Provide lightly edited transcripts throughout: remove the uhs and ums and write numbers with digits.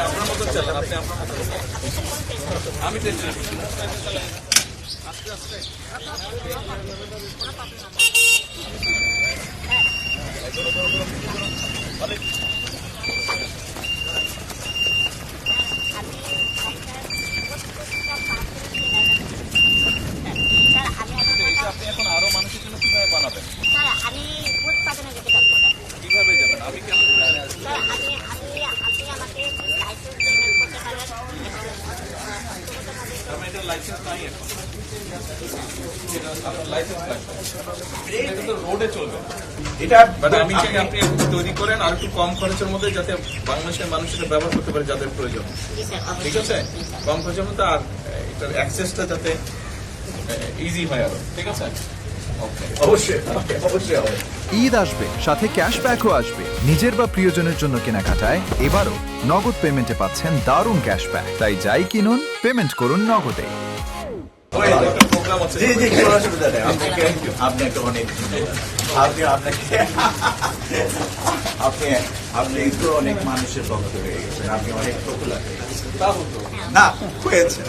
আপনার মতো চালান, আপনি আপনার মতো আমি টেনশন আপনি এখন আরো মানুষের জন্য কিভাবে বানাবেন? আমি উৎপাদনে যেতে পারবো কিভাবে যাবেন? আমি কেমন করে জানি? আপনি আমাকে লাইসেন্স পেমেন্ট করতে পারেন আমার এটা লাইসেন্স নাই এখন, আপনার লাইসেন্স লাগবে, এটা কিন্তু রোডে চলবে। এটা বাট আমি চাই আপনি তৈরি করেন আর একটু কম খরচের মধ্যে, যাতে বাংলাদেশের মানুষ এটা ব্যবহার করতে পারে যাদের প্রয়োজন। জি স্যার ঠিক আছে, কম খরচের মধ্যে, আর এটার অ্যাক্সেসটা যাতে ইজি হয় আরো। ঠিক আছে, ওকে, অবশ্যই হবে। ঈদ আসবে, সাথে ক্যাশব্যাকও আসবে। নিজের বা প্রিয়জনের জন্য কেনাকাটায় এবারও নগদ পেমেন্টে পাচ্ছেন দারুণ ক্যাশব্যাক। তাই যাই কিনুন, পেমেন্ট করুন নগদে। প্রোগ্রাম আছে। জি জি, কোনো অসুবিধা নেই। আপনাকে অনেক ধন্যবাদ। আপনি একটু অনেক মানুষের ভক্ত হয়ে গেছেন, আপনি অনেক পপুলার হয়ে গেছেন। তা হতো না হয়েছে,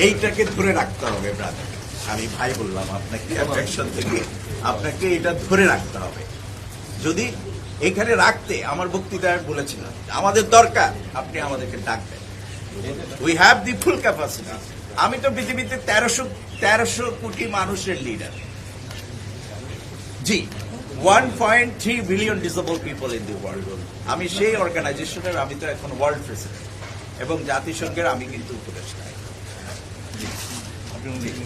এইটাকে ধরে রাখতে হবে ব্রাদার। আমি ভাই বললাম আপনাকে, অ্যাফেকশন থেকে আপনাকে এটা ধরে রাখতে হবে। যদি এখানে রাখতে, আমার বক্তৃতায় বলেছিলাম আমাদের দরকার, আপনি আমাদেরকে ডাকবেন। We have the full capacity. আমি তো পৃথিবীতে 1300 কোটি মানুষের leader. G, 1.3 billion disable people in the world. আমি সেই অর্গানাইজেশনের, আমি তো এখন ওয়ার্ল্ড প্রেসিডেন্ট এবং জাতিসংঘের আমি কিন্তু উপদেষ্টা। জি, জি, জি,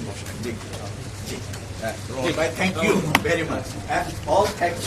thank you very much. All thanks.